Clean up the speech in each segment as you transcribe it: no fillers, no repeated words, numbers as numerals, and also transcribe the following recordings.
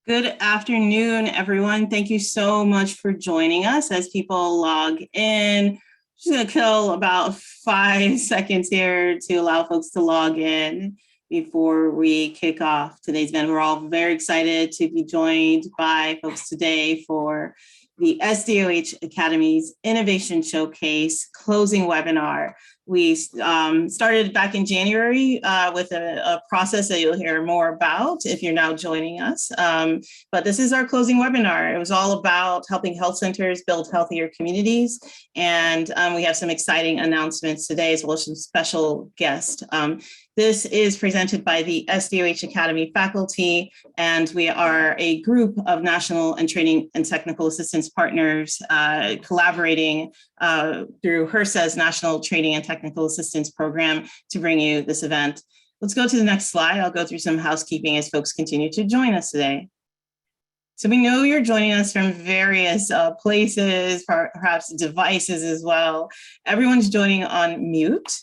Good afternoon, everyone. Thank you so much for joining us as people log in. Just gonna kill about 5 seconds here to allow folks to log in before we kick off today's event. We're all very excited to be joined by folks today for the SDOH Academy's Innovation Showcase closing webinar. We started back in January with a process that you'll hear more about if you're now joining us. But this is our closing webinar. It was all about helping health centers build healthier communities. And we have some exciting announcements today, as well as some special guests. This is presented by the SDOH Academy faculty, and we are a group of national and training and technical assistance partners collaborating through HRSA's National Training and Technical Assistance Program to bring you this event. Let's go to the next slide. I'll go through some housekeeping as folks continue to join us today. So we know you're joining us from various places, perhaps devices as well. Everyone's joining on mute.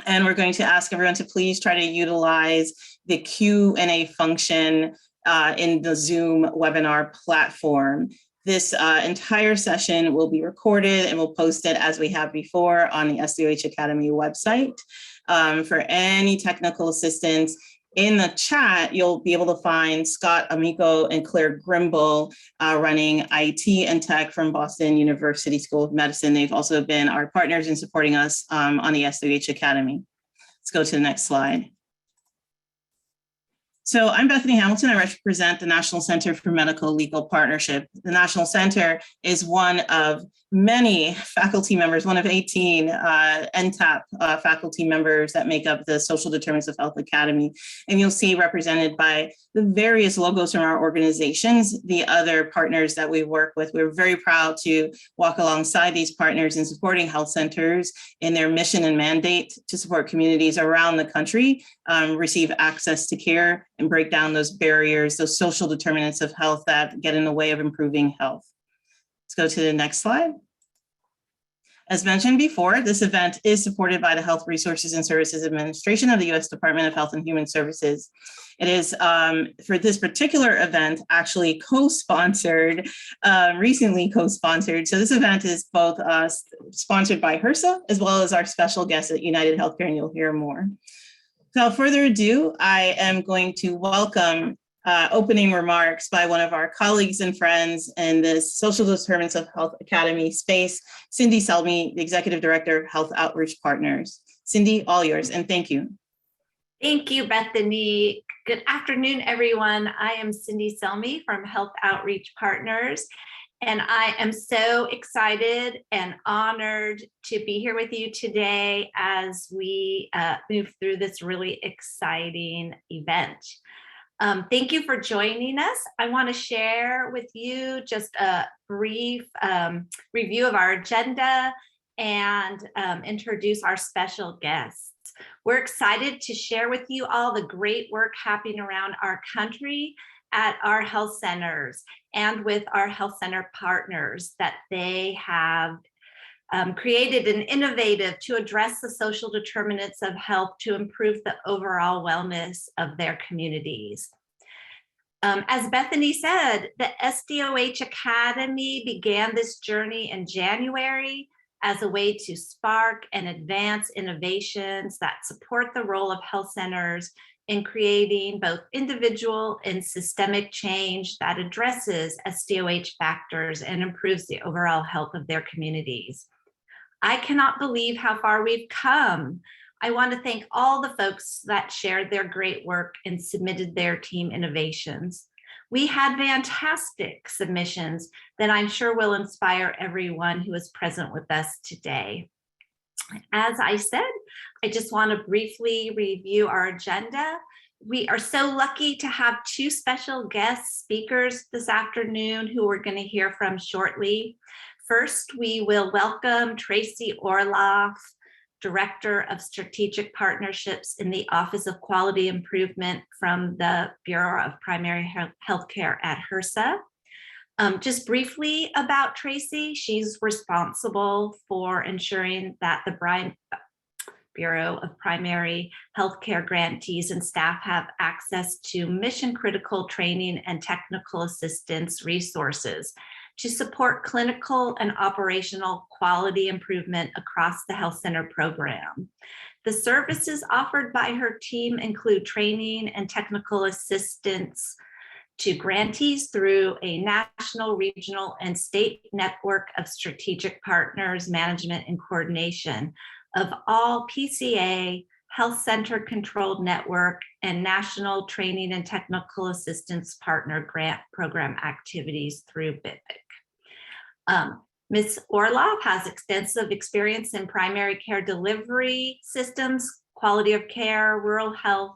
And we're going to ask everyone to please try to utilize the Q&A function in the Zoom webinar platform. This entire session will be recorded and we'll post it as we have before on the SDOH Academy website. For any technical assistance, in the chat, you'll be able to find Scott Amico and Claire Grimble running IT and tech from Boston University School of Medicine. They've also been our partners in supporting us on the SDOH Academy. Let's go to the next slide. So I'm Bethany Hamilton. I represent the National Center for Medical Legal Partnership. The National Center is one of many faculty members, one of 18 NTAP faculty members that make up the Social Determinants of Health Academy. And you'll see represented by the various logos from our organizations, the other partners that we work with. We're very proud to walk alongside these partners in supporting health centers in their mission and mandate to support communities around the country, receive access to care and break down those barriers, those social determinants of health that get in the way of improving health. Let's go to the next slide. As mentioned before, this event is supported by the Health Resources and Services Administration of the U.S. Department of Health and Human Services. It is, for this particular event, actually co-sponsored, recently co-sponsored. So this event is both sponsored by HRSA as well as our special guest at UnitedHealthcare, and you'll hear more. Without further ado, I am going to welcome opening remarks by one of our colleagues and friends in this Social Determinants of Health Academy space, Cindy Selmy, the Executive Director, Health Outreach Partners. Cindy, all yours, and thank you. Thank you, Bethany. Good afternoon, everyone. I am Cindy Selmy from Health Outreach Partners, and I am so excited and honored to be here with you today as we move through this really exciting event. Thank you for joining us. I want to share with you just a brief review of our agenda and introduce our special guests. We're excited to share with you all the great work happening around our country at our health centers and with our health center partners that they have created and innovative to address the social determinants of health to improve the overall wellness of their communities. As Bethany said, the SDOH Academy began this journey in January as a way to spark and advance innovations that support the role of health centers in creating both individual and systemic change that addresses SDOH factors and improves the overall health of their communities. I cannot believe how far we've come. I want to thank all the folks that shared their great work and submitted their team innovations. We had fantastic submissions that I'm sure will inspire everyone who is present with us today. As I said, I just want to briefly review our agenda. We are so lucky to have two special guest speakers this afternoon who we're going to hear from shortly. First, we will welcome Tracy Orloff, Director of Strategic Partnerships in the Office of Quality Improvement from the Bureau of Primary Healthcare at HRSA. Just briefly about Tracy, she's responsible for ensuring that the Bureau of Primary Healthcare grantees and staff have access to mission-critical training and technical assistance resources to support clinical and operational quality improvement across the health center program. The services offered by her team include training and technical assistance to grantees through a national, regional, and state network of strategic partners, management, and coordination of all PCA, health center controlled network, and national training and technical assistance partner grant program activities through BPHC. Ms. Orloff has extensive experience in primary care delivery systems, quality of care, rural health,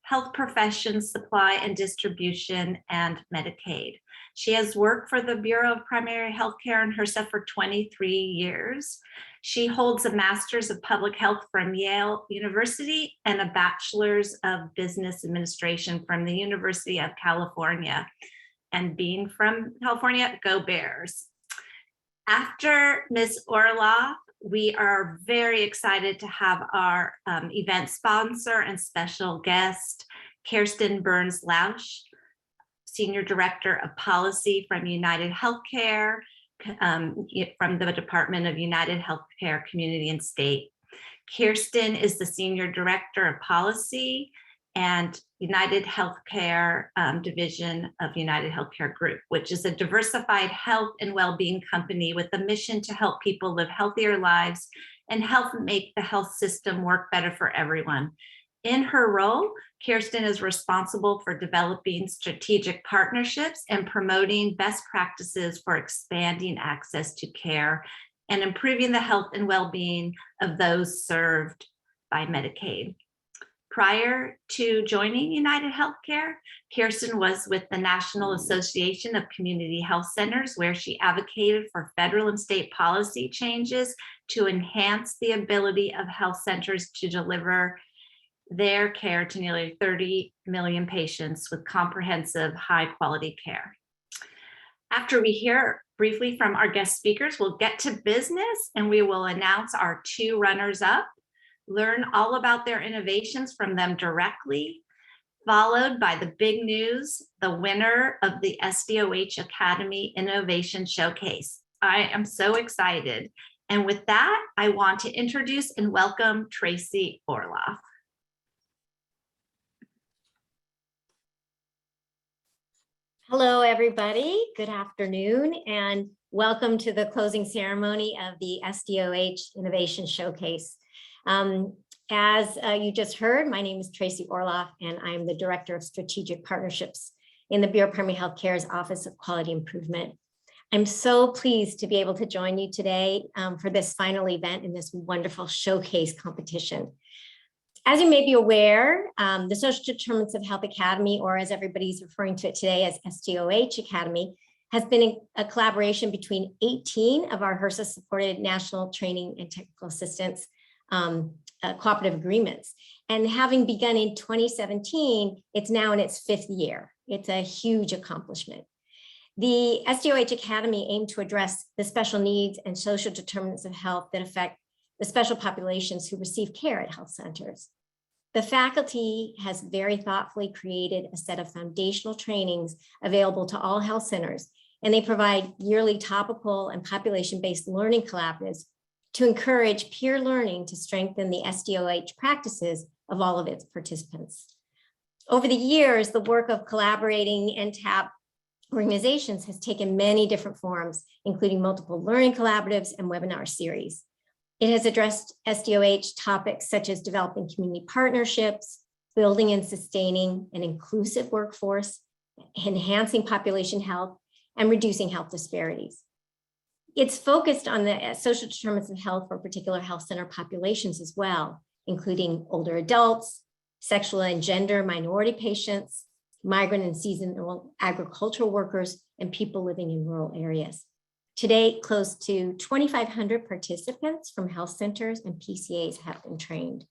health professions, supply and distribution, and Medicaid. She has worked for the Bureau of Primary Healthcare and HRSA for 23 years. She holds a Master's of Public Health from Yale University and a Bachelor's of Business Administration from the University of California. And being from California, go Bears. After Ms. Orloff, we are very excited to have our event sponsor and special guest, Kirsten Burns-Lausch, Senior Director of Policy from UnitedHealthcare, from the Department of UnitedHealthcare Community and State. Kirsten is the Senior Director of Policy and UnitedHealthcare Division of UnitedHealthcare Group, which is a diversified health and well-being company with a mission to help people live healthier lives and help make the health system work better for everyone. In her role, Kirsten is responsible for developing strategic partnerships and promoting best practices for expanding access to care and improving the health and well-being of those served by Medicaid. Prior to joining UnitedHealthcare, Kirsten was with the National Association of Community Health Centers, where she advocated for federal and state policy changes to enhance the ability of health centers to deliver their care to nearly 30 million patients with comprehensive, high-quality care. After we hear briefly from our guest speakers, we'll get to business and we will announce our 2 runners-up, learn all about their innovations from them directly, followed by the big news, the winner of the SDOH Academy Innovation Showcase. I am so excited. And with that, I want to introduce and welcome Tracy Orloff. Hello, everybody. Good afternoon, and welcome to the closing ceremony of the SDOH Innovation Showcase. As you just heard, my name is Tracy Orloff, and I'm the Director of Strategic Partnerships in the Bureau of Primary Healthcare's Office of Quality Improvement. I'm so pleased to be able to join you today for this final event in this wonderful showcase competition. As you may be aware, the Social Determinants of Health Academy, or as everybody's referring to it today as SDOH Academy, has been a collaboration between 18 of our HRSA-supported national training and technical assistance cooperative agreements. And having begun in 2017, it's now in its 5th year. It's a huge accomplishment. The SDOH Academy aimed to address the special needs and social determinants of health that affect the special populations who receive care at health centers. The faculty has very thoughtfully created a set of foundational trainings available to all health centers, and they provide yearly topical and population-based learning collaboratives to encourage peer learning to strengthen the SDOH practices of all of its participants. Over the years, the work of collaborating NTAP organizations has taken many different forms, including multiple learning collaboratives and webinar series. It has addressed SDOH topics such as developing community partnerships, building and sustaining an inclusive workforce, enhancing population health, and reducing health disparities. It's focused on the social determinants of health for particular health center populations as well, including older adults, sexual and gender minority patients, migrant and seasonal agricultural workers, and people living in rural areas. To date, close to 2,500 participants from health centers and PCAs have been trained.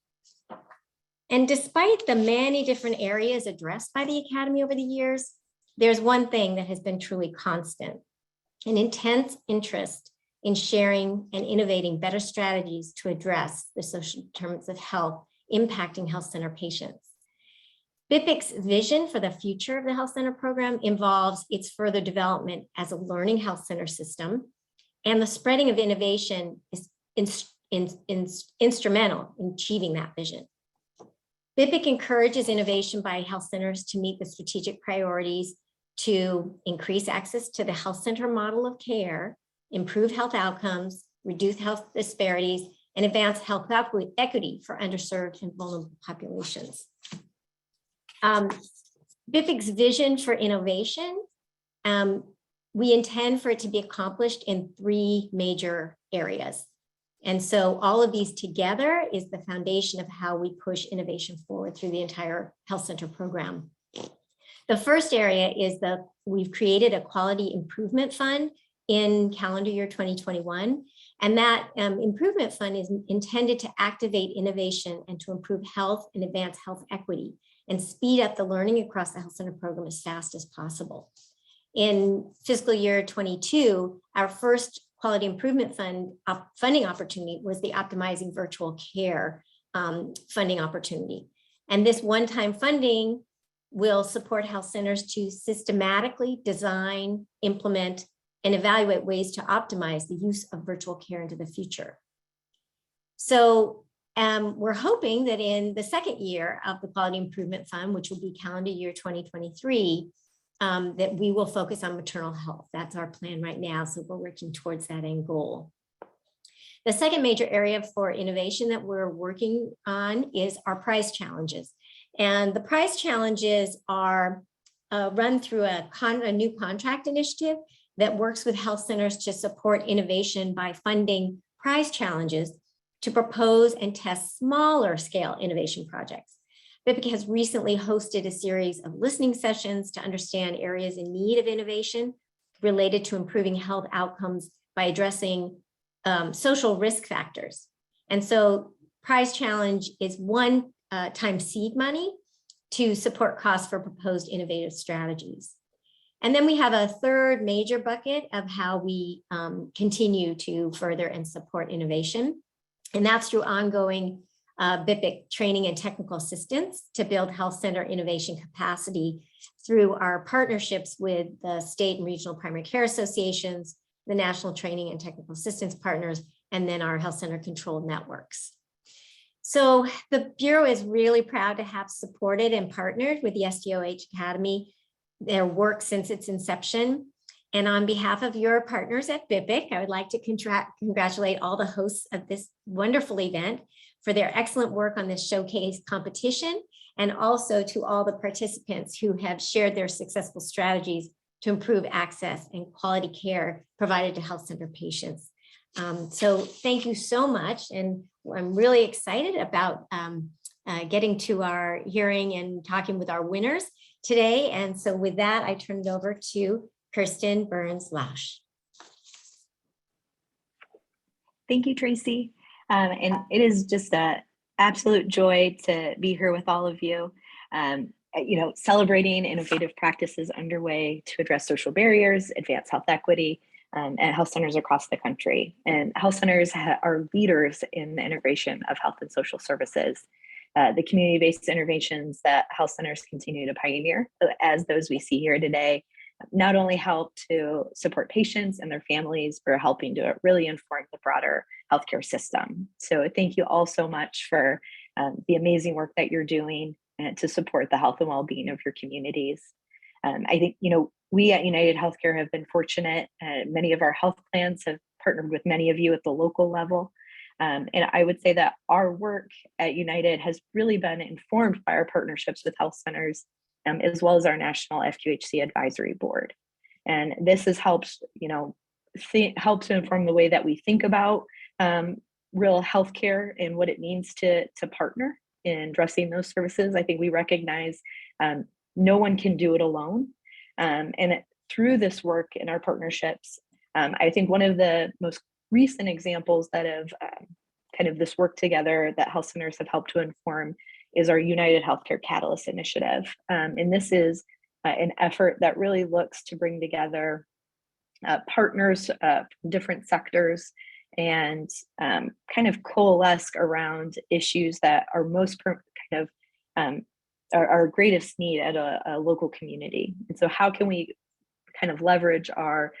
And despite the many different areas addressed by the Academy over the years, there's one thing that has been truly constant: an intense interest in sharing and innovating better strategies to address the social determinants of health impacting health center patients. BPHC's vision for the future of the health center program involves its further development as a learning health center system, and the spreading of innovation is instrumental in achieving that vision. BPHC encourages innovation by health centers to meet the strategic priorities to increase access to the health center model of care, improve health outcomes, reduce health disparities, and advance health equity for underserved and vulnerable populations. BPHC's vision for innovation, we intend for it to be accomplished in 3 major areas. And so all of these together is the foundation of how we push innovation forward through the entire health center program. The first area is we've created a quality improvement fund in calendar year 2021. And that improvement fund is intended to activate innovation and to improve health and advance health equity and speed up the learning across the health center program as fast as possible. In fiscal year 22, our first quality improvement fund funding opportunity was the Optimizing Virtual Care funding opportunity. And this one-time funding will support health centers to systematically design, implement, and evaluate ways to optimize the use of virtual care into the future. So we're hoping that in the second year of the Quality Improvement Fund, which will be calendar year 2023, that we will focus on maternal health. That's our plan right now. So we're working towards that end goal. The second major area for innovation that we're working on is our prize challenges. And the prize challenges are run through a new contract initiative that works with health centers to support innovation by funding prize challenges to propose and test smaller scale innovation projects. BPHC has recently hosted a series of listening sessions to understand areas in need of innovation related to improving health outcomes by addressing social risk factors. And so prize challenge is one-time seed money to support costs for proposed innovative strategies. And then we have a third major bucket of how we continue to further and support innovation. And that's through ongoing BPHC training and technical assistance to build health center innovation capacity through our partnerships with the state and regional primary care associations, the national training and technical assistance partners, and then our health center control networks. So the Bureau is really proud to have supported and partnered with the SDOH Academy, their work since its inception. And on behalf of your partners at BPHC, I would like to congratulate all the hosts of this wonderful event for their excellent work on this showcase competition, and also to all the participants who have shared their successful strategies to improve access and quality care provided to health center patients. So thank you so much. And I'm really excited about getting to our hearing and talking with our winners today. And so with that, I turn it over to Kirsten Burns-Lausch. Thank you, Tracy. And it is just an absolute joy to be here with all of you. Celebrating innovative practices underway to address social barriers, advance health equity at health centers across the country. And health centers are leaders in the integration of health and social services. The community-based interventions that health centers continue to pioneer, as those we see here today, not only help to support patients and their families, but are helping to really inform the broader healthcare system. So thank you all so much for the amazing work that you're doing to support the health and well-being of your communities. I think, we at UnitedHealthcare have been fortunate. Many of our health plans have partnered with many of you at the local level. And I would say that our work at United has really been informed by our partnerships with health centers, as well as our national FQHC advisory board. And this has helped, help to inform the way that we think about real healthcare and what it means to partner in addressing those services. I think we recognize no one can do it alone. And through this work in our partnerships, I think one of the most recent examples that have kind of this work together that health centers have helped to inform is our UnitedHealthcare Catalyst initiative. And this is an effort that really looks to bring together partners from different sectors and kind of coalesce around issues that are most kind of our greatest need at a local community. And so how can we kind of leverage our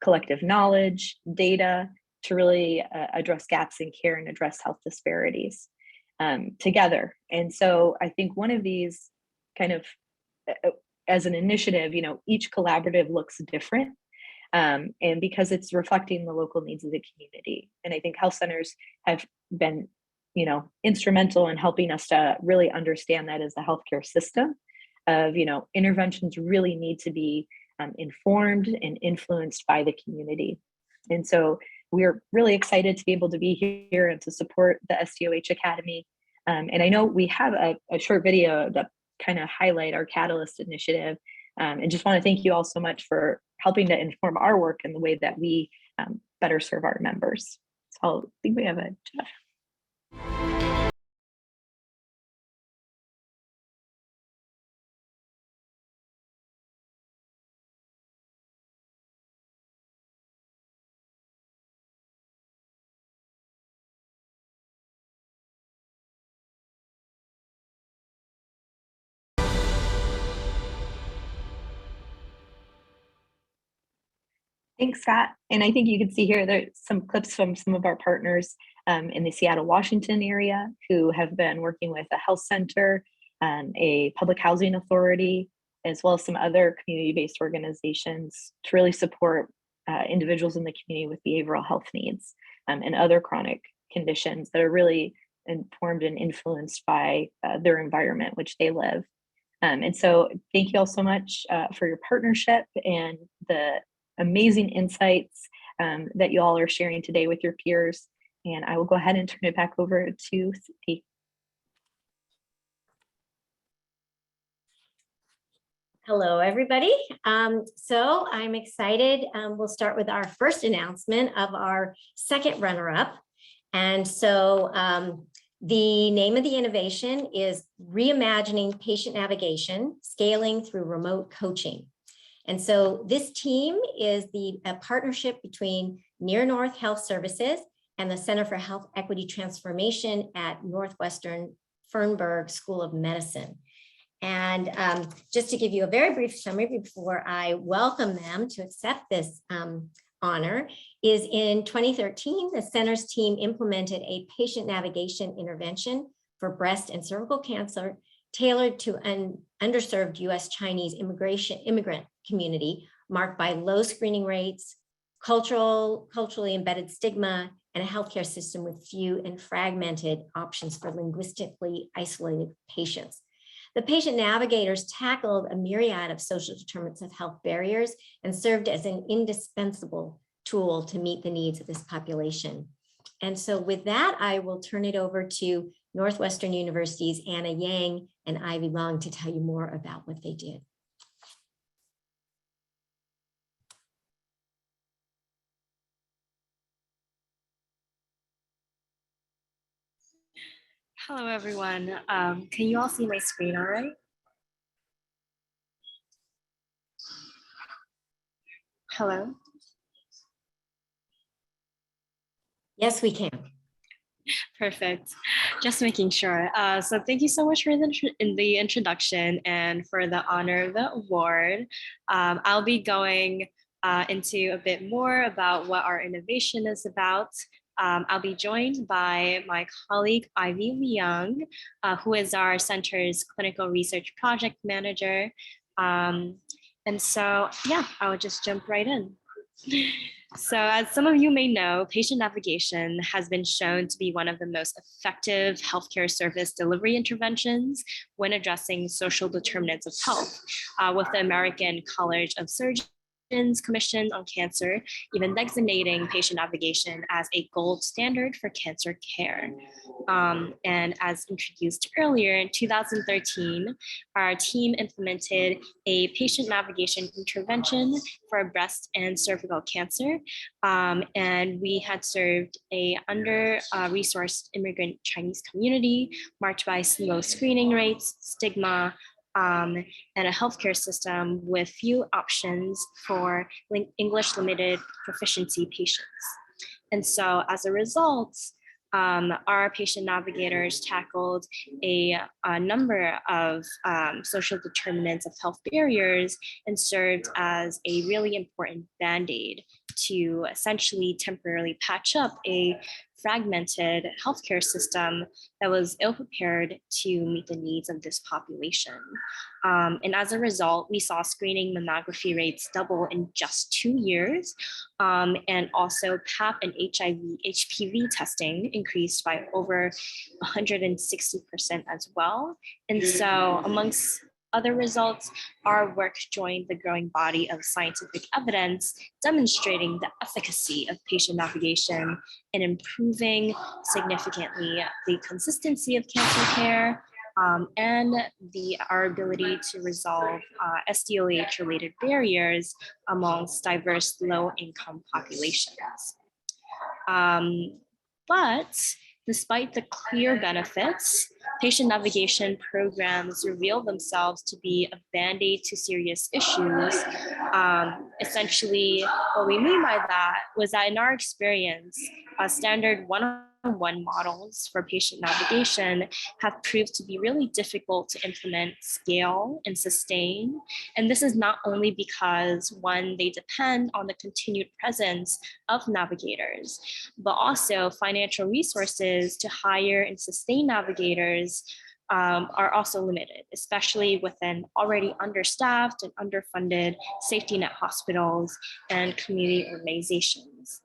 collective knowledge, data to really address gaps in care and address health disparities together. And so I think one of these kind of as an initiative, you know, each collaborative looks different. And because it's reflecting the local needs of the community. And I think health centers have been, you know, instrumental in helping us to really understand that as a healthcare system of, you know, interventions really need to be informed and influenced by the community. And so we're really excited to be able to be here and to support the SDOH Academy. And I know we have a short video that kind of highlight our Catalyst initiative. And just want to thank you all so much for helping to inform our work and the way that we better serve our members. So I think we have a Jeff. Thanks, Scott. And I think you can see here there's some clips from some of our partners in the Seattle, Washington area who have been working with a health center, a public housing authority, as well as some other community-based organizations to really support individuals in the community with behavioral health needs and other chronic conditions that are really informed and influenced by their environment which they live. And so thank you all so much for your partnership and the amazing insights that you all are sharing today with your peers. And I will go ahead and turn it back over to Cindy. Hello, everybody. So I'm excited. We'll start with our first announcement of our second runner-up. And so the name of the innovation is Reimagining Patient Navigation, Scaling Through Remote Coaching. And so this team is a partnership between Near North Health Services and the Center for Health Equity Transformation at Northwestern Fernberg School of Medicine. And just to give you a very brief summary before I welcome them to accept this honor, is in 2013, the center's team implemented a patient navigation intervention for breast and cervical cancer tailored to an underserved US Chinese immigrant community marked by low screening rates, culturally embedded stigma, and a healthcare system with few and fragmented options for linguistically isolated patients. The patient navigators tackled a myriad of social determinants of health barriers and served as an indispensable tool to meet the needs of this population. And so with that, I will turn it over to Northwestern University's Anna Yang and Ivy Long to tell you more about what they did. Hello, everyone. Can you all see my screen all right? Hello? Yes, we can. Perfect. Just making sure. So thank you so much for the introduction and for the honor of the award. I'll be going into a bit more about what our innovation is about. I'll be joined by my colleague, Ivy Liang, who is our center's clinical research project manager. And so, yeah, I will just jump right in. So as some of you may know, patient navigation has been shown to be one of the most effective healthcare service delivery interventions when addressing social determinants of health, with the American College of Surgeons Commission on Cancer even designating patient navigation as a gold standard for cancer care. And as introduced earlier, in 2013, our team implemented a patient navigation intervention for breast and cervical cancer. And we had served a under-resourced immigrant Chinese community marked by low screening rates, stigma, and a healthcare system with few options for English limited proficiency patients. And so as a result, our patient navigators tackled a number of social determinants of health barriers and served as a really important band-aid to essentially temporarily patch up a fragmented healthcare system that was ill-prepared to meet the needs of this population. And as a result, we saw screening mammography rates double in just 2 years, and also PAP and HIV, HPV testing increased by over 160% as well. And so amongst other results, our work joined the growing body of scientific evidence demonstrating the efficacy of patient navigation in improving significantly the consistency of cancer care and our ability to resolve SDOH-related barriers amongst diverse low-income populations. But despite the clear benefits, patient navigation programs reveal themselves to be a band-aid to serious issues. Essentially, what we mean by that was that in our experience, standard one-on-one models for patient navigation have proved to be really difficult to implement, scale, and sustain. And this is not only because, one, they depend on the continued presence of navigators, but also financial resources to hire and sustain navigators are also limited, especially within already understaffed and underfunded safety net hospitals and community organizations.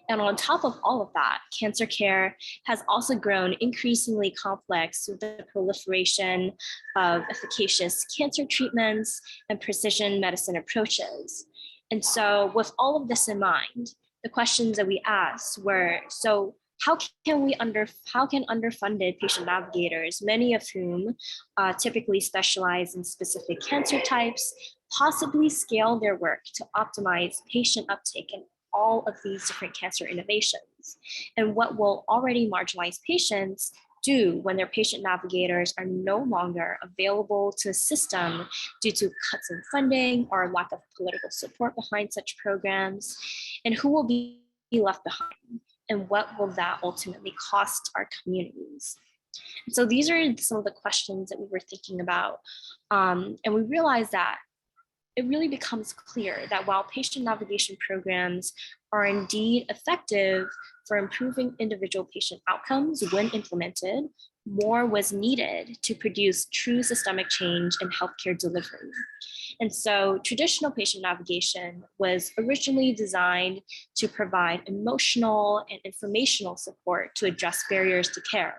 And on top of all of that, cancer care has also grown increasingly complex with the proliferation of efficacious cancer treatments and precision medicine approaches. And so with all of this in mind, the questions that we asked were, so how can underfunded patient navigators, many of whom typically specialize in specific cancer types, possibly scale their work to optimize patient uptake in all of these different cancer innovations? And what will already marginalized patients do when their patient navigators are no longer available to the system due to cuts in funding or lack of political support behind such programs? And who will be left behind? And what will that ultimately cost our communities? So these are some of the questions that we were thinking about. And we realized that it really becomes clear that while patient navigation programs are indeed effective for improving individual patient outcomes when implemented, more was needed to produce true systemic change in healthcare delivery. And so traditional patient navigation was originally designed to provide emotional and informational support to address barriers to care,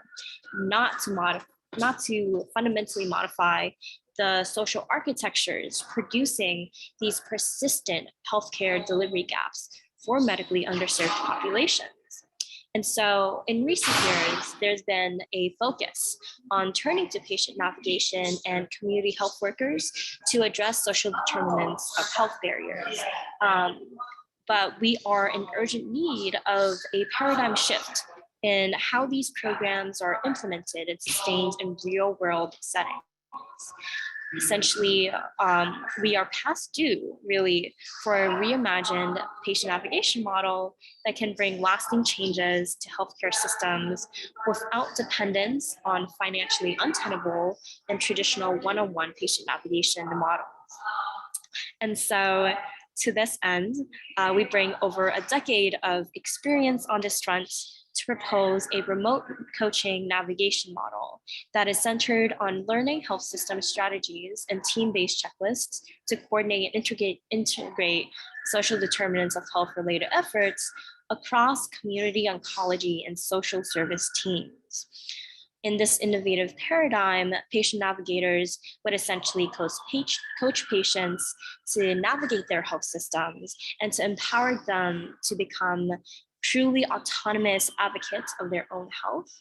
not to fundamentally modify the social architectures producing these persistent healthcare delivery gaps for medically underserved populations. And so in recent years, there's been a focus on turning to patient navigation and community health workers to address social determinants of health barriers. But we are in urgent need of a paradigm shift in how these programs are implemented and sustained in real world settings. Essentially, we are past due, really, for a reimagined patient navigation model that can bring lasting changes to healthcare systems without dependence on financially untenable and traditional one-on-one patient navigation models. And so, to this end, we bring over a decade of experience on this front to propose a remote coaching navigation model that is centered on learning health system strategies and team-based checklists to coordinate and integrate social determinants of health-related efforts across community oncology and social service teams. In this innovative paradigm, patient navigators would essentially coach patients to navigate their health systems and to empower them to become truly autonomous advocates of their own health.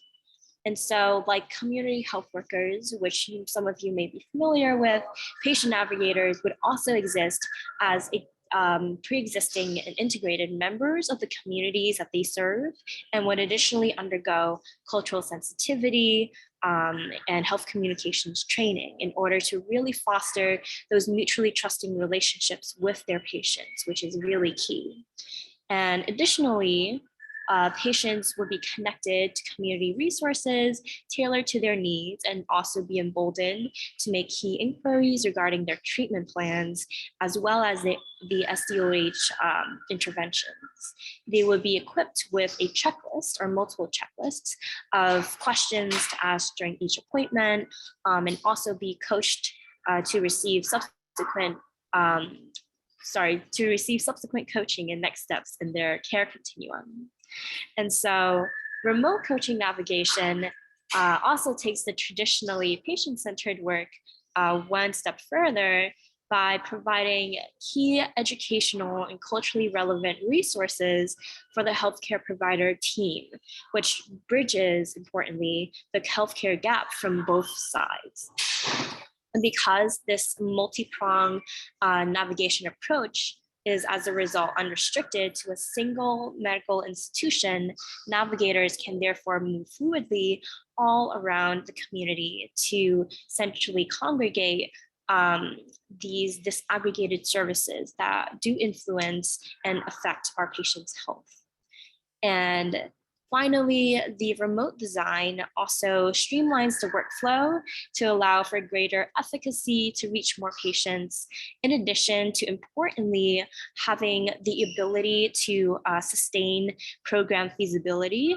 And so, like community health workers, which some of you may be familiar with, patient navigators would also exist as pre-existing and integrated members of the communities that they serve, and would additionally undergo cultural sensitivity and health communications training in order to really foster those mutually trusting relationships with their patients, which is really key. And additionally, patients would be connected to community resources tailored to their needs and also be emboldened to make key inquiries regarding their treatment plans, as well as the SDOH interventions. They would be equipped with a checklist or multiple checklists of questions to ask during each appointment, and also be coached to receive subsequent coaching and next steps in their care continuum. And so remote coaching navigation also takes the traditionally patient-centered work one step further by providing key educational and culturally relevant resources for the healthcare provider team, which bridges, importantly, the healthcare gap from both sides. And because this multi-pronged navigation approach is as a result unrestricted to a single medical institution, navigators can therefore move fluidly all around the community to centrally congregate these disaggregated services that do influence and affect our patients' health. And finally, the remote design also streamlines the workflow to allow for greater efficacy to reach more patients, in addition to, importantly, having the ability to sustain program feasibility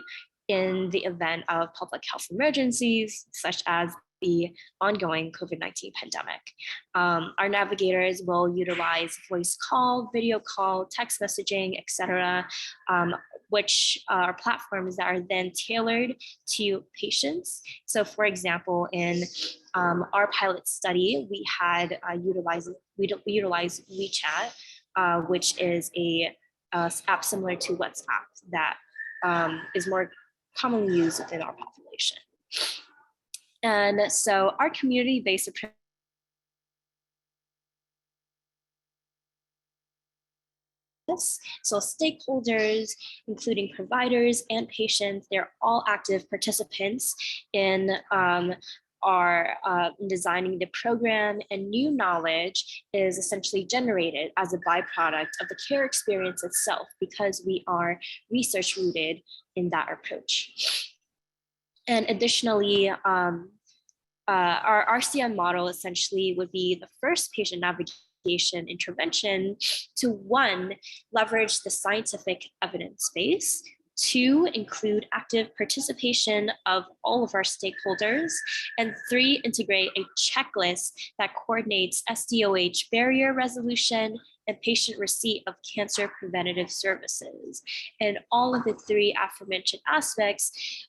in the event of public health emergencies, such as the ongoing COVID-19 pandemic. Our navigators will utilize voice call, video call, text messaging, etc., which are platforms that are then tailored to patients. So for example, in our pilot study, we had utilized WeChat, which is a app similar to WhatsApp that is more commonly used within our population. And so our community-based approach so stakeholders, including providers and patients, they're all active participants in designing the program, and new knowledge is essentially generated as a byproduct of the care experience itself, because we are research rooted in that approach. And additionally, our RCM model essentially would be the first patient navigation intervention to, one, leverage the scientific evidence base, two, include active participation of all of our stakeholders, and three, integrate a checklist that coordinates SDOH barrier resolution and patient receipt of cancer preventative services. And all of the three aforementioned aspects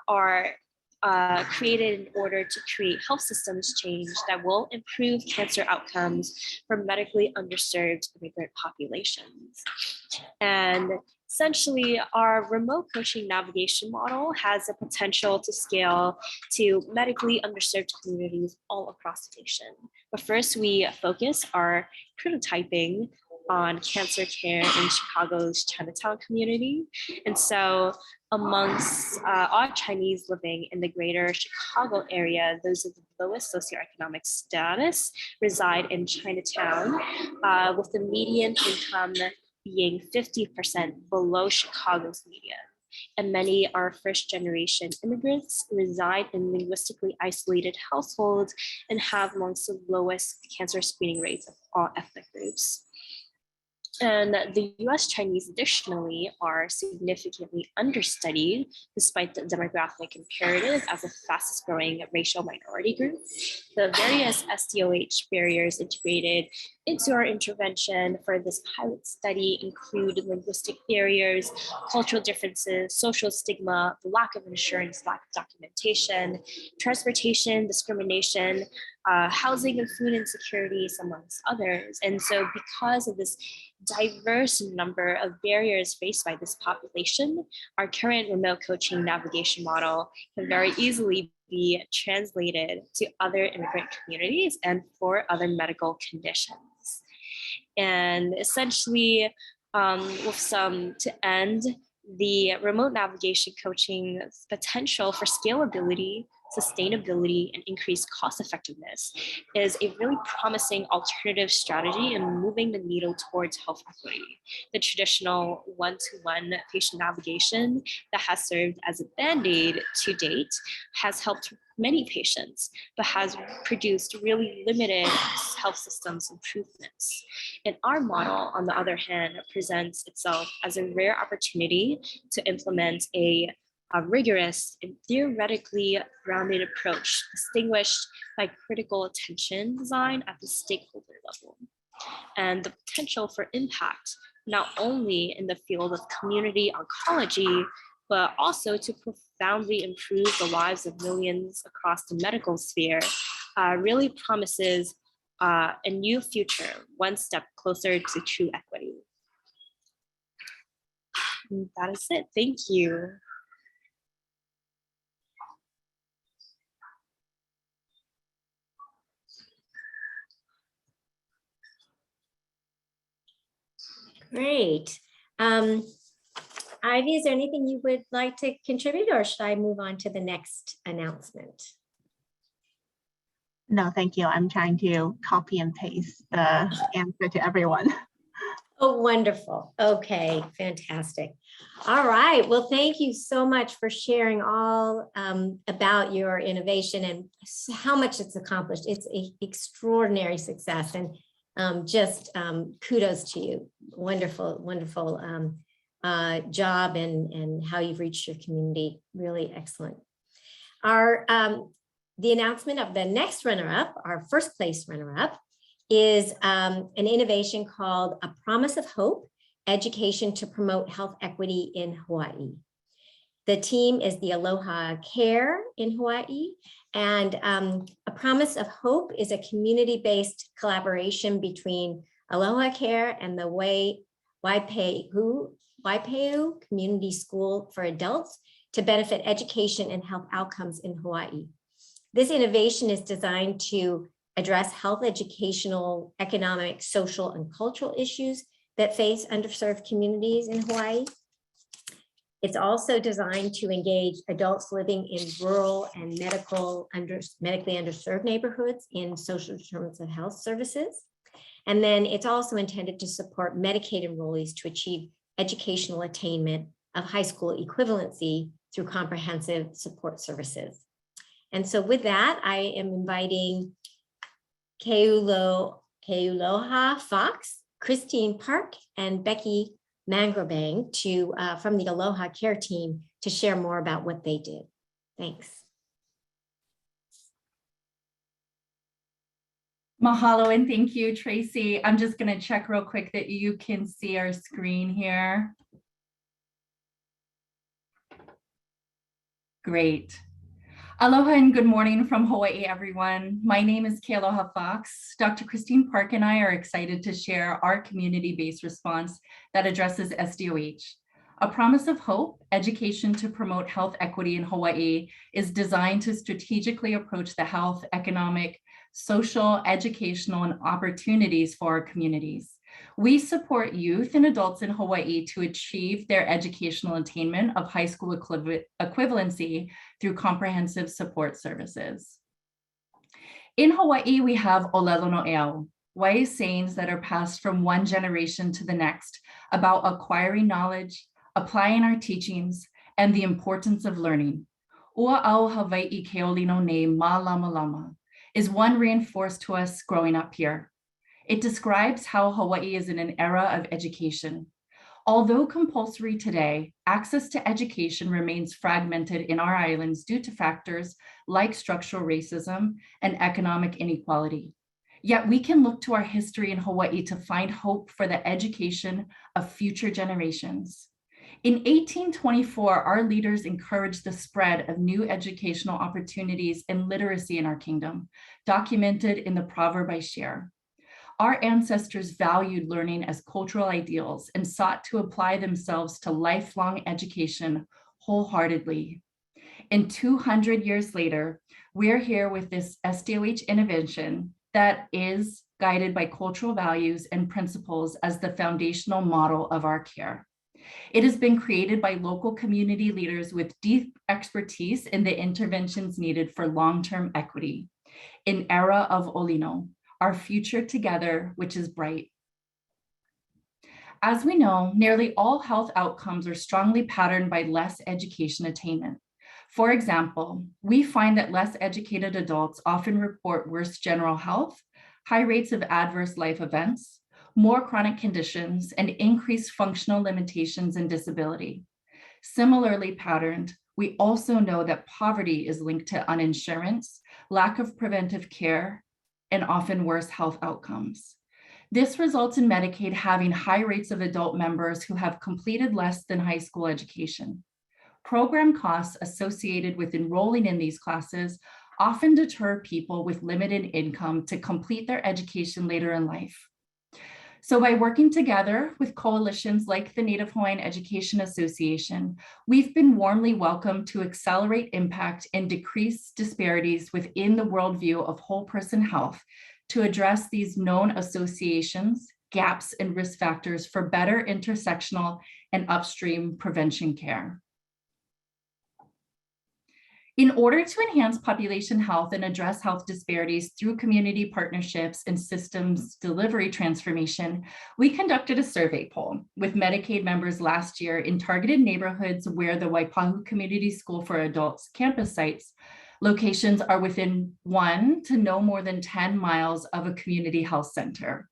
are created in order to create health systems change that will improve cancer outcomes for medically underserved immigrant populations. And essentially, our remote coaching navigation model has the potential to scale to medically underserved communities all across the nation. But first, we focus our prototyping on cancer care in Chicago's Chinatown community. And so amongst all Chinese living in the greater Chicago area, those of the lowest socioeconomic status reside in Chinatown, with the median income being 50% below Chicago's median. And many are first-generation immigrants, reside in linguistically isolated households, and have amongst the lowest cancer screening rates of all ethnic groups. And the US Chinese additionally are significantly understudied despite the demographic imperative as the fastest growing racial minority group. The various SDOH barriers integrated into our intervention for this pilot study include linguistic barriers, cultural differences, social stigma, the lack of insurance, lack of documentation, transportation, discrimination, housing and food insecurities, amongst others. And so because of this diverse number of barriers faced by this population, our current remote coaching navigation model can very easily be translated to other immigrant communities and for other medical conditions. And essentially, with some to end, the remote navigation coaching's potential for scalability, sustainability, and increased cost effectiveness is a really promising alternative strategy in moving the needle towards health equity. The traditional one-to-one patient navigation that has served as a band-aid to date has helped many patients, but has produced really limited health systems improvements. And our model, on the other hand, presents itself as a rare opportunity to implement a rigorous and theoretically grounded approach distinguished by critical attention design at the stakeholder level. And the potential for impact, not only in the field of community oncology, but also to profoundly improve the lives of millions across the medical sphere, really promises a new future, one step closer to true equity. And that is it. Thank you. Great. Ivy, is there anything you would like to contribute, or should I move on to the next announcement? No, thank you. I'm trying to copy and paste the answer to everyone. Oh, wonderful. Okay, fantastic. All right. Well, thank you so much for sharing all about your innovation and how much it's accomplished. It's an extraordinary success, and just kudos to you. Wonderful, wonderful job and how you've reached your community. Really excellent. The announcement of the next runner-up, our first place runner-up, is an innovation called A Promise of Hope, Education to Promote Health Equity in Hawaii. The team is the Aloha Care in Hawaii, and A Promise of Hope is a community-based collaboration between Aloha Care and the Waipeu Community School for Adults to benefit education and health outcomes in Hawaii. This innovation is designed to address health, educational, economic, social, and cultural issues that face underserved communities in Hawaii. It's also designed to engage adults living in rural and medically underserved neighborhoods in social determinants of health services. And then it's also intended to support Medicaid enrollees to achieve educational attainment of high school equivalency through comprehensive support services. And so with that, I am inviting Kealoha Fox, Christine Park, and Becky Mangrobang from the Aloha Care team to share more about what they did. Thanks. Mahalo and thank you, Tracy. I'm just going to check real quick that you can see our screen here. Great. Aloha and good morning from Hawaii, everyone. My name is Kealoha Fox. Dr. Christine Park and I are excited to share our community-based response that addresses SDOH. A Promise of Hope, Education to Promote Health Equity in Hawaii, is designed to strategically approach the health, economic, social, educational, and opportunities for our communities. We support youth and adults in Hawaii to achieve their educational attainment of high school equivalency through comprehensive support services. In Hawaii, we have Olelo no Eo, wise sayings that are passed from one generation to the next about acquiring knowledge, applying our teachings, and the importance of learning. Ua au Hawaii keolino ne ma lama lama is one reinforced to us growing up here. It describes how Hawaii is in an era of education. Although compulsory today, access to education remains fragmented in our islands due to factors like structural racism and economic inequality. Yet we can look to our history in Hawaii to find hope for the education of future generations. In 1824, our leaders encouraged the spread of new educational opportunities and literacy in our kingdom, documented in the proverb I share. Our ancestors valued learning as cultural ideals and sought to apply themselves to lifelong education wholeheartedly. And 200 years later, we're here with this SDOH intervention that is guided by cultural values and principles as the foundational model of our care. It has been created by local community leaders with deep expertise in the interventions needed for long-term equity. An era of Olino, our future together, which is bright. As we know, nearly all health outcomes are strongly patterned by less education attainment. For example, we find that less educated adults often report worse general health, high rates of adverse life events, more chronic conditions, and increased functional limitations and disability. Similarly patterned, we also know that poverty is linked to uninsurance, lack of preventive care, and often worse health outcomes. This results in Medicaid having high rates of adult members who have completed less than high school education. Program costs associated with enrolling in these classes often deter people with limited income to complete their education later in life. So by working together with coalitions like the Native Hawaiian Education Association, we've been warmly welcomed to accelerate impact and decrease disparities within the worldview of whole person health to address these known associations, gaps, and risk factors for better intersectional and upstream prevention care. In order to enhance population health and address health disparities through community partnerships and systems delivery transformation, we conducted a survey poll with Medicaid members last year in targeted neighborhoods where the Waipahu Community School for Adults campus sites locations are within 1 to no more than 10 miles of a community health center.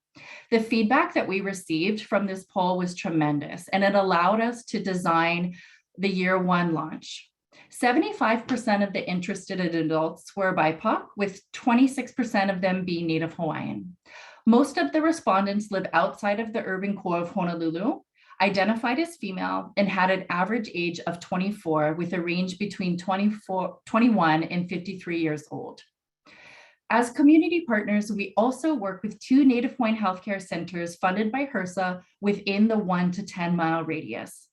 The feedback that we received from this poll was tremendous, and it allowed us to design the year 1 launch. 75% of the interested adults were BIPOC, with 26% of them being Native Hawaiian. Most of the respondents live outside of the urban core of Honolulu, identified as female, and had an average age of 24 with a range between 21 and 53 years old. As community partners, we also work with 2 Native Hawaiian healthcare centers funded by HRSA within the 1 to 10 mile radius.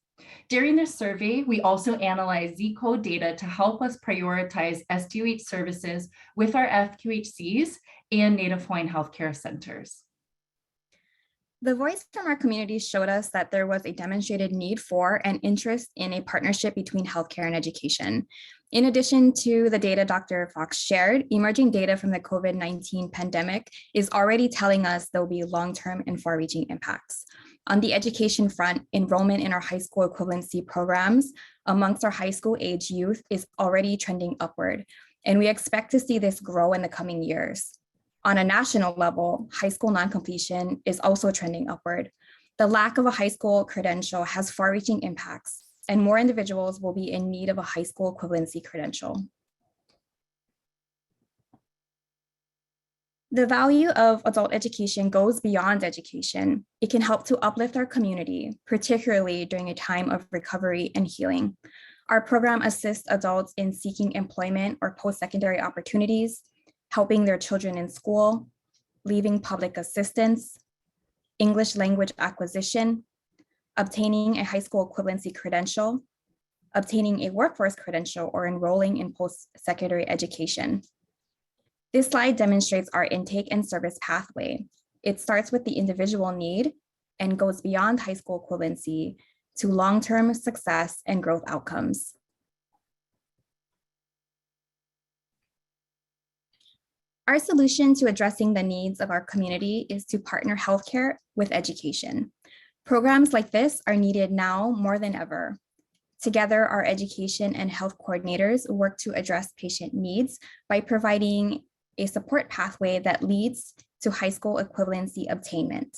During this survey, we also analyzed Z-code data to help us prioritize SDOH services with our FQHCs and Native Hawaiian healthcare centers. The voice from our community showed us that there was a demonstrated need for and interest in a partnership between healthcare and education. In addition to the data Dr. Fox shared, emerging data from the COVID-19 pandemic is already telling us there will be long-term and far-reaching impacts. On the education front, enrollment in our high school equivalency programs amongst our high school age youth is already trending upward, and we expect to see this grow in the coming years. On a national level, high school non-completion is also trending upward. The lack of a high school credential has far-reaching impacts, and more individuals will be in need of a high school equivalency credential. The value of adult education goes beyond education. It can help to uplift our community, particularly during a time of recovery and healing. Our program assists adults in seeking employment or post-secondary opportunities, helping their children in school, leaving public assistance, English language acquisition, obtaining a high school equivalency credential, obtaining a workforce credential, or enrolling in post-secondary education. This slide demonstrates our intake and service pathway. It starts with the individual need and goes beyond high school equivalency to long-term success and growth outcomes. Our solution to addressing the needs of our community is to partner healthcare with education. Programs like this are needed now more than ever. Together, our education and health coordinators work to address patient needs by providing a support pathway that leads to high school equivalency obtainment.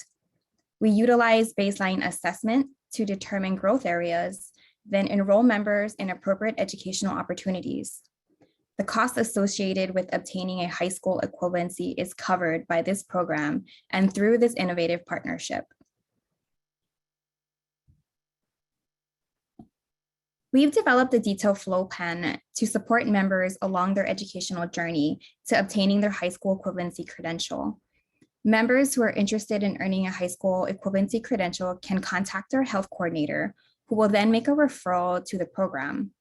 We utilize baseline assessment to determine growth areas, then enroll members in appropriate educational opportunities. The cost associated with obtaining a high school equivalency is covered by this program and through this innovative partnership. We've developed a detailed flow plan to support members along their educational journey to obtaining their high school equivalency credential. Members who are interested in earning a high school equivalency credential can contact their health coordinator, who will then make a referral to the program.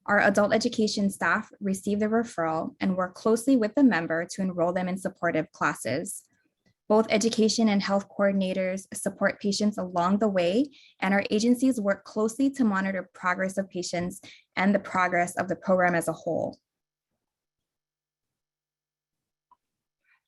Our adult education staff receive the referral and work closely with the member to enroll them in supportive classes. Both education and health coordinators support patients along the way, and our agencies work closely to monitor progress of patients and the progress of the program as a whole.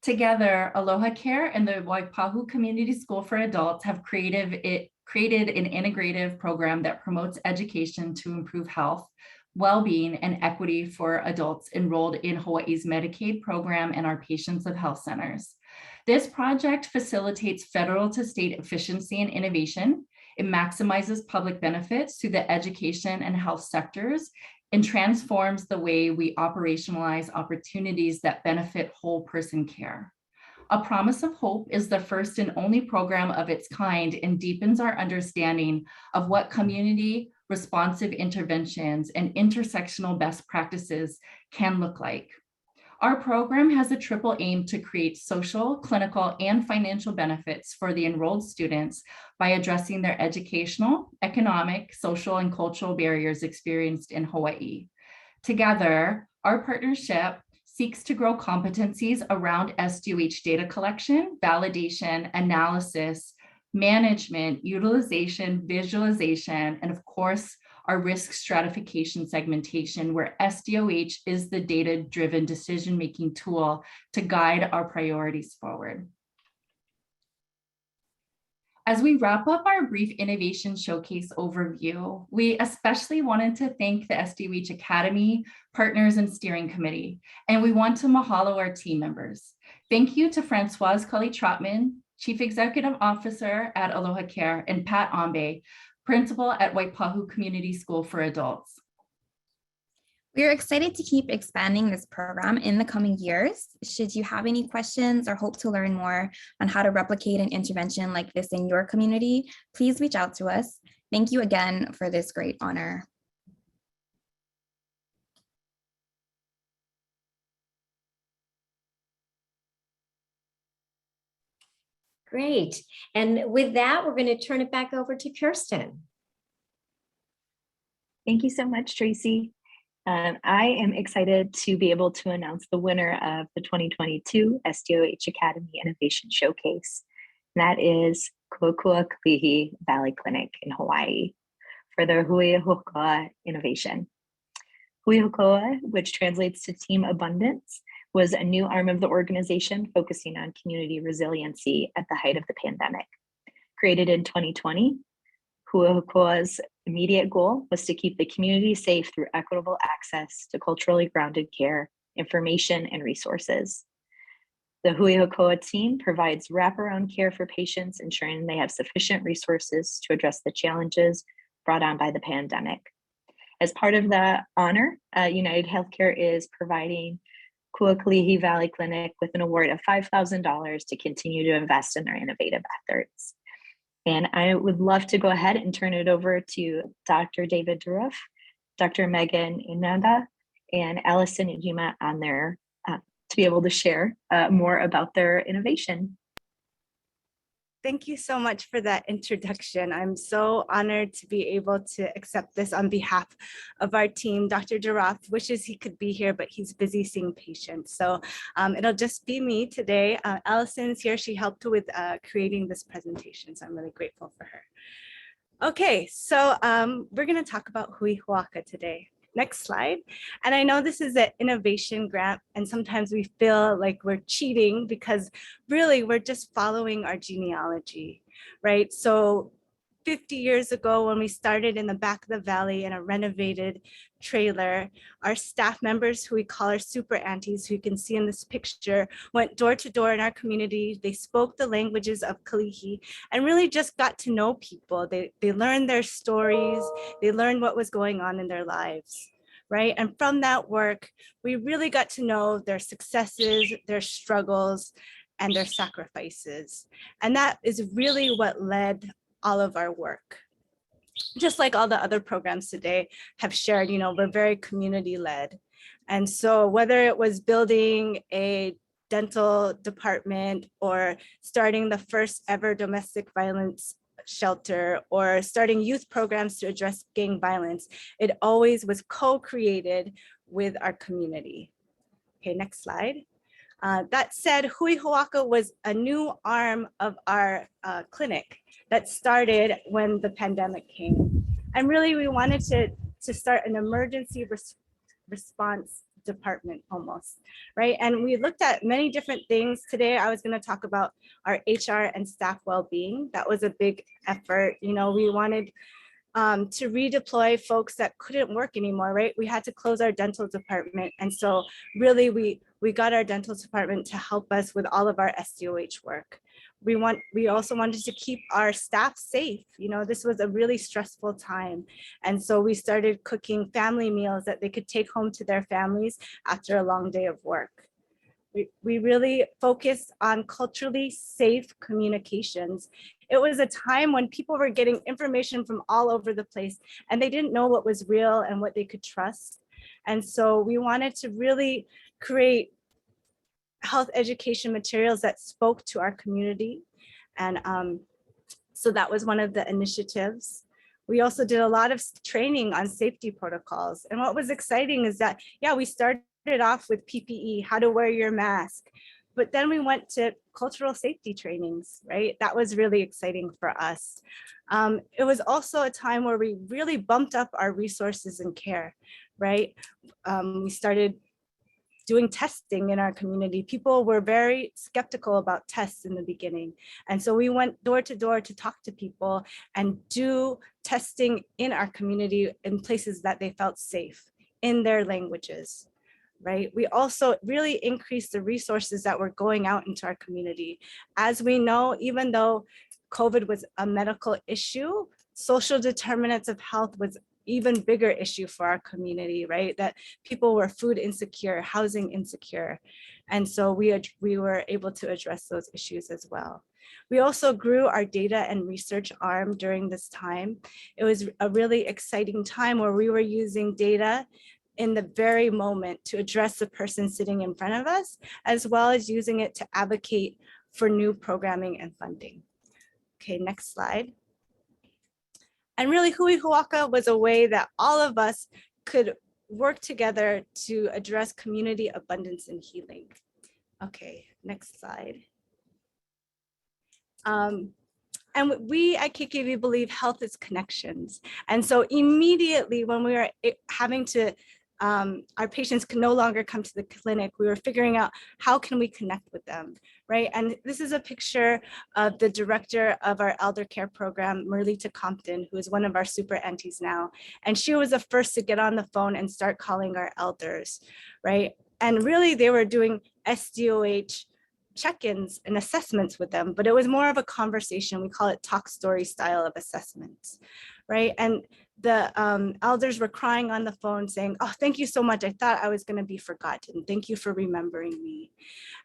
Together, Aloha Care and the Waipahu Community School for Adults have created an integrative program that promotes education to improve health, well-being, and equity for adults enrolled in Hawaii's Medicaid program and our patients of health centers. This project facilitates federal to state efficiency and innovation. It maximizes public benefits through the education and health sectors and transforms the way we operationalize opportunities that benefit whole person care. A Promise of Hope is the first and only program of its kind and deepens our understanding of what community responsive interventions and intersectional best practices can look like. Our program has a triple aim to create social, clinical, and financial benefits for the enrolled students by addressing their educational, economic, social, and cultural barriers experienced in Hawaii. Together, our partnership seeks to grow competencies around SDOH data collection, validation, analysis, management, utilization, visualization, and of course, our risk stratification segmentation, where SDOH is the data-driven decision-making tool to guide our priorities forward. As we wrap up our brief innovation showcase overview, we especially wanted to thank the SDOH Academy, partners, and steering committee, and we want to mahalo our team members. Thank you to Francoise Cully-Trotman, Chief Executive Officer at Aloha Care, and Pat Ambe, Principal at Waipahu Community School for Adults. We are excited to keep expanding this program in the coming years. Should you have any questions or hope to learn more on how to replicate an intervention like this in your community, please reach out to us. Thank you again for this great honor. Great. And with that, we're going to turn it back over to Kirsten. Thank you so much, Tracy. I am excited to be able to announce the winner of the 2022 SDOH Academy Innovation Showcase. And that is Kuakua Valley Clinic in Hawaii for their Hui Hawako innovation. Hui Hawako, which translates to Team Abundance, was a new arm of the organization focusing on community resiliency at the height of the pandemic. Created in 2020, Hui Hawako's immediate goal was to keep the community safe through equitable access to culturally grounded care, information, and resources. The Hui Hawako team provides wraparound care for patients, ensuring they have sufficient resources to address the challenges brought on by the pandemic. As part of the honor, UnitedHealthcare is providing Kuakalihi Valley Clinic with an award of $5,000 to continue to invest in their innovative efforts. And I would love to go ahead and turn it over to Dr. David Duroff, Dr. Megan Inanda, and Allison Ujima on there to be able to share more about their innovation. Thank you so much for that introduction. I'm so honored to be able to accept this on behalf of our team. Dr. Duroff wishes he could be here, but he's busy seeing patients. So it'll just be me today. Allison's here. She helped with creating this presentation, so I'm really grateful for her. Okay, so we're going to talk about Hui Hawako today. Next slide. And I know this is an innovation grant, and sometimes we feel like we're cheating because really we're just following our genealogy, right? So 50 years ago, when we started in the back of the valley in a renovated trailer, our staff members, who we call our super aunties, who you can see in this picture, went door to door in our community. They spoke the languages of Kalihi and really just got to know people. They learned their stories. They learned what was going on in their lives, right? And from that work, we really got to know their successes, their struggles, and their sacrifices. And that is really what led all of our work. Just like all the other programs today have shared, we're very community led. And so whether it was building a dental department or starting the first ever domestic violence shelter or starting youth programs to address gang violence, it always was co-created with our community. Okay, next slide. That said, Hui Hawako was a new arm of our clinic that started when the pandemic came. And really, we wanted to start an emergency response department almost, right? And we looked at many different things. Today, I was going to talk about our HR and staff well-being. That was a big effort. You know, we wanted to redeploy folks that couldn't work anymore, right? We had to close our dental department. And so really we got our dental department to help us with all of our SDOH work. We also wanted to keep our staff safe. You know, this was a really stressful time. And so we started cooking family meals that they could take home to their families after a long day of work. We really focused on culturally safe communications. It was a time when people were getting information from all over the place and they didn't know what was real and what they could trust. And so we wanted to really create health education materials that spoke to our community. And so that was one of the initiatives. We also did a lot of training on safety protocols. And what was exciting is that, yeah, we started off with PPE, how to wear your mask, but then we went to cultural safety trainings, right? That was really exciting for us. It was also a time where we really bumped up our resources and care, right? We started doing testing in our community. People were very skeptical about tests in the beginning. And so we went door to door to talk to people and do testing in our community in places that they felt safe in their languages, right? We also really increased the resources that were going out into our community. As we know, even though COVID was a medical issue, social determinants of health was even bigger issue for our community, right? That people were food insecure, housing insecure. And so we were able to address those issues as well. We also grew our data and research arm during this time. It was a really exciting time where we were using data in the very moment to address the person sitting in front of us, as well as using it to advocate for new programming and funding. Okay, next slide. And really, Hui Hawako was a way that all of us could work together to address community abundance and healing. Okay, next slide. And we at KKV believe health is connections. And so immediately when we were having to, our patients could no longer come to the clinic, we were figuring out how can we connect with them, right? And this is a picture of the director of our elder care program, Merlita Compton, who is one of our super aunties now. And she was the first to get on the phone and start calling our elders, right? And really they were doing SDOH check-ins and assessments with them, but it was more of a conversation. We call it talk story style of assessments, right? And the elders were crying on the phone saying, oh, thank you so much. I thought I was going to be forgotten. Thank you for remembering me.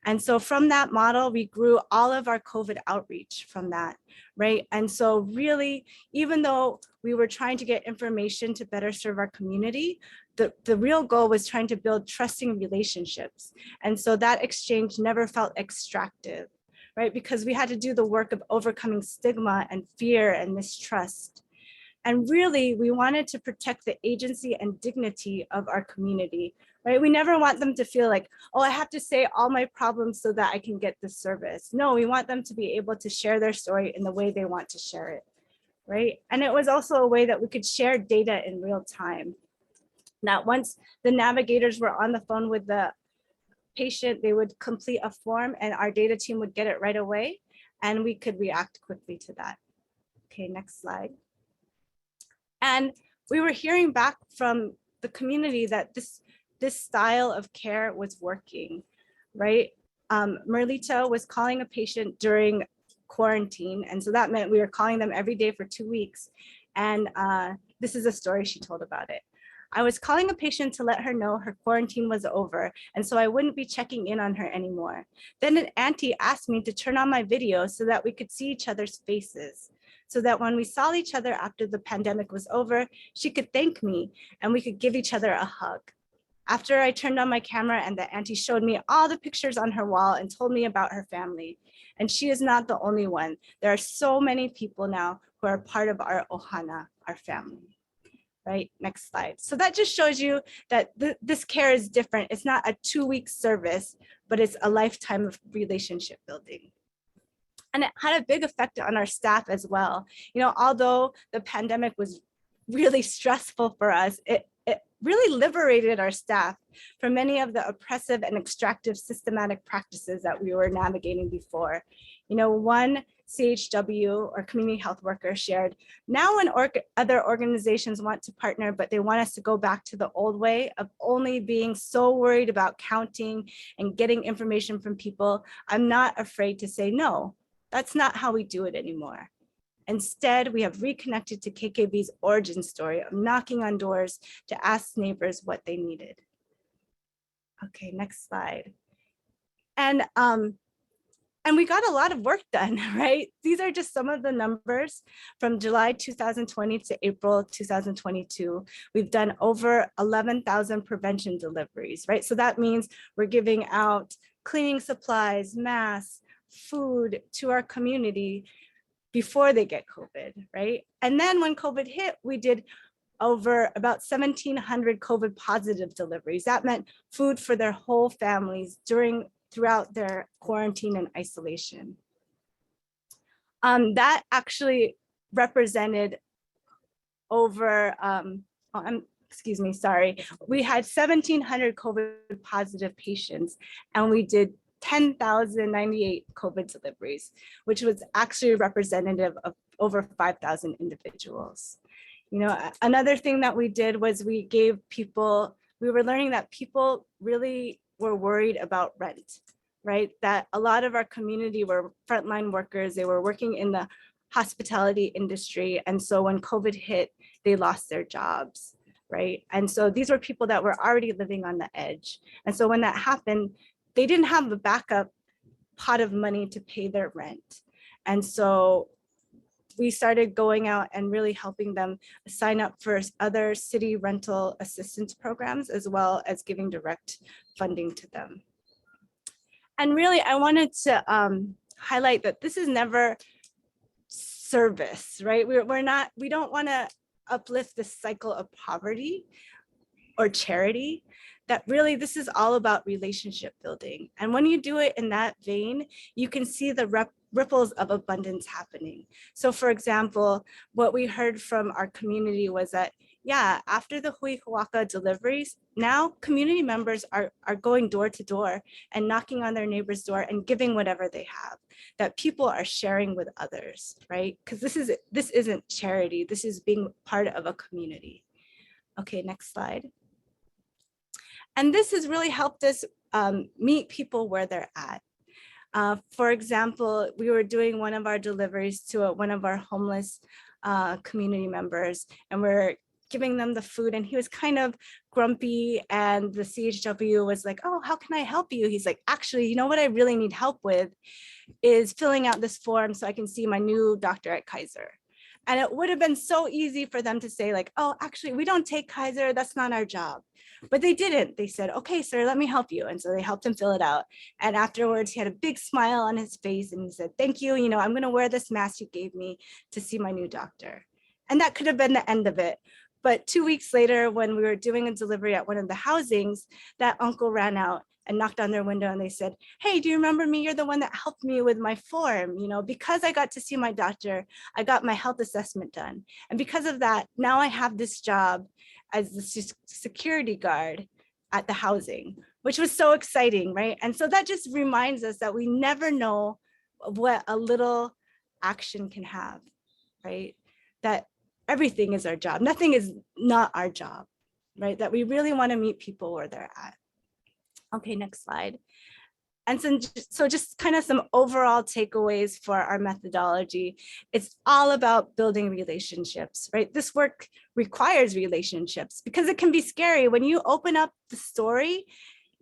And so from that model, we grew all of our COVID outreach from that, right? And so really, even though we were trying to get information to better serve our community, the real goal was trying to build trusting relationships. And so that exchange never felt extractive, right? Because we had to do the work of overcoming stigma and fear and mistrust. And really, we wanted to protect the agency and dignity of our community, right? We never want them to feel like, oh, I have to say all my problems so that I can get this service. No, we want them to be able to share their story in the way they want to share it, right? And it was also a way that we could share data in real time. Now, once the navigators were on the phone with the patient, they would complete a form and our data team would get it right away and we could react quickly to that. Okay, next slide. And we were hearing back from the community that this style of care was working, right? Merlita was calling a patient during quarantine. And so that meant we were calling them every day for 2 weeks. And this is a story she told about it. I was calling a patient to let her know her quarantine was over, and so I wouldn't be checking in on her anymore. Then an auntie asked me to turn on my video so that we could see each other's faces, so that when we saw each other after the pandemic was over, she could thank me and we could give each other a hug. After I turned on my camera and the auntie showed me all the pictures on her wall and told me about her family. And she is not the only one. There are so many people now who are part of our ohana, our family. Right, next slide. So that just shows you that this care is different. It's not a 2-week service, but it's a lifetime of relationship building. And it had a big effect on our staff as well. You know, although the pandemic was really stressful for us, it really liberated our staff from many of the oppressive and extractive systematic practices that we were navigating before. You know, one CHW or community health worker shared, now when other organizations want to partner, but they want us to go back to the old way of only being so worried about counting and getting information from people, I'm not afraid to say no. That's not how we do it anymore. Instead, we have reconnected to KKB's origin story of knocking on doors to ask neighbors what they needed. Okay, next slide. And we got a lot of work done, right? These are just some of the numbers from July 2020 to April 2022. We've done over 11,000 prevention deliveries, right? So that means we're giving out cleaning supplies, masks, food to our community before they get COVID, right? And then when COVID hit, we did over about 1,700 COVID positive deliveries. That meant food for their whole families throughout their quarantine and isolation. That actually represented over, excuse me, sorry. We had 1,700 COVID positive patients, and we did 10,098 COVID deliveries, which was actually representative of over 5,000 individuals. You know, another thing that we did was we were learning that people really were worried about rent, right? That a lot of our community were frontline workers. They were working in the hospitality industry. And so when COVID hit, they lost their jobs, right? And so these were people that were already living on the edge. And so when that happened, they didn't have a backup pot of money to pay their rent. And so we started going out and really helping them sign up for other city rental assistance programs, as well as giving direct funding to them. And really, I wanted to highlight that this is never service, right? We don't want to uplift this cycle of poverty or charity. That really, this is all about relationship building. And when you do it in that vein, you can see the ripples of abundance happening. So for example, what we heard from our community was that, yeah, after the Hui Hawako deliveries, now community members are going door to door and knocking on their neighbor's door and giving whatever they have, that people are sharing with others, right? Because this isn't charity, this is being part of a community. Okay, next slide. And this has really helped us meet people where they're at. For example, we were doing one of our deliveries to one of our homeless community members, and we're giving them the food, and he was kind of grumpy, and the CHW was like, oh, how can I help you? He's like, actually, you know what I really need help with is filling out this form so I can see my new doctor at Kaiser. And it would have been so easy for them to say like, oh, actually, we don't take Kaiser, that's not our job. But they didn't. They said, okay, sir, let me help you. And so they helped him fill it out. And afterwards, he had a big smile on his face and he said, thank you. You know, I'm going to wear this mask you gave me to see my new doctor. And that could have been the end of it. But 2 weeks later, when we were doing a delivery at one of the housings, that uncle ran out and knocked on their window and they said, hey, do you remember me? You're the one that helped me with my form. You know, because I got to see my doctor, I got my health assessment done. And because of that, now I have this job as the security guard at the housing, which was so exciting, right? And so that just reminds us that we never know what a little action can have, right? That everything is our job. Nothing is not our job, right? That we really want to meet people where they're at. Okay, next slide. And so just kind of some overall takeaways for our methodology. It's all about building relationships, right? This work requires relationships because it can be scary. When you open up the story,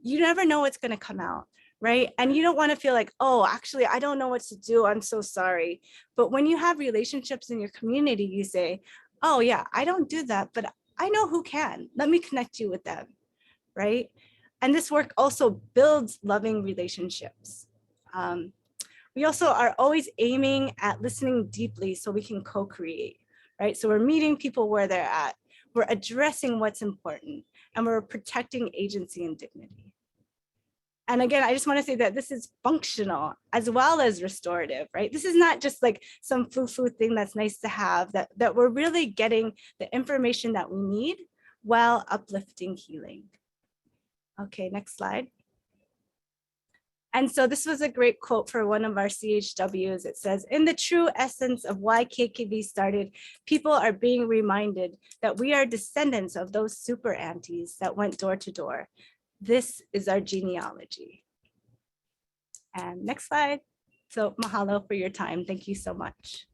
you never know what's going to come out, right? And you don't want to feel like, oh, actually, I don't know what to do. I'm so sorry. But when you have relationships in your community, you say, oh yeah, I don't do that, but I know who can. Let me connect you with them, right? And this work also builds loving relationships. We also are always aiming at listening deeply so we can co-create, right? So we're meeting people where they're at, we're addressing what's important, and we're protecting agency and dignity. And again, I just want to say that this is functional as well as restorative, right? This is not just like some foo-foo thing that's nice to have, that we're really getting the information that we need while uplifting healing. Okay, next slide. And so this was a great quote for one of our CHWs. It says, in the true essence of why KKV started, people are being reminded that we are descendants of those super aunties that went door to door. This is our genealogy. And next slide. So mahalo for your time. Thank you so much.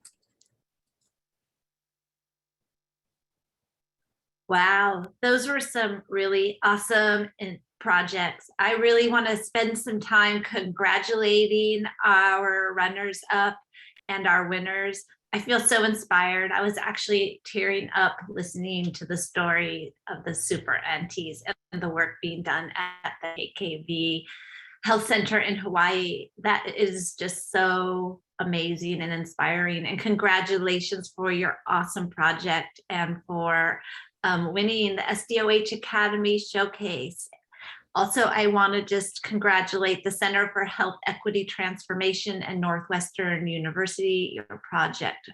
Wow, those were some really awesome projects. I really want to spend some time congratulating our runners up and our winners. I feel so inspired. I was actually tearing up listening to the story of the super aunties and the work being done at the KKV Health Center in Hawaii. That is just so amazing and inspiring. And congratulations for your awesome project and for winning the SDOH Academy Showcase. Also, I want to just congratulate the Center for Health Equity Transformation and Northwestern University. Your project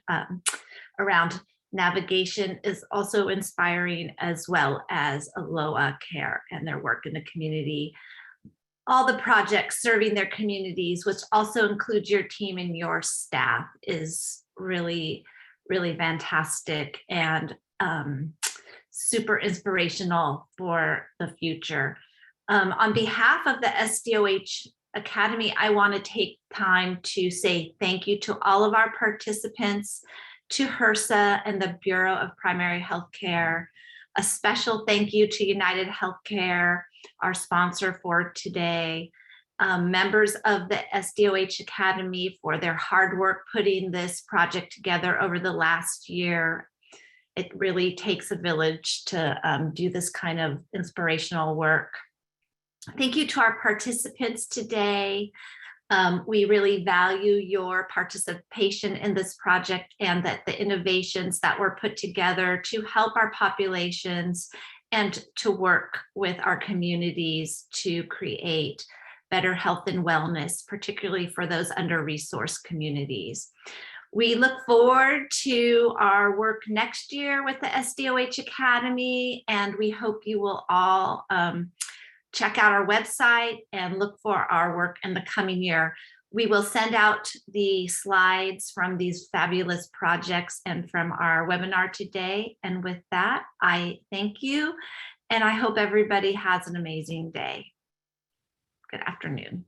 around navigation is also inspiring, as well as Aloha Care and their work in the community. All the projects serving their communities, which also includes your team and your staff, is really, really fantastic and super inspirational for the future. On behalf of the SDOH Academy, I want to take time to say thank you to all of our participants, to HRSA and the Bureau of Primary Health Care. A special thank you to UnitedHealthcare, our sponsor for today. Members of the SDOH Academy for their hard work putting this project together over the last year. It really takes a village to do this kind of inspirational work. Thank you to our participants today. We really value your participation in this project and that the innovations that were put together to help our populations and to work with our communities to create better health and wellness, particularly for those under-resourced communities. We look forward to our work next year with the SDOH Academy, and we hope you will all check out our website and look for our work in the coming year. We will send out the slides from these fabulous projects and from our webinar today. And with that, I thank you, and I hope everybody has an amazing day. Good afternoon.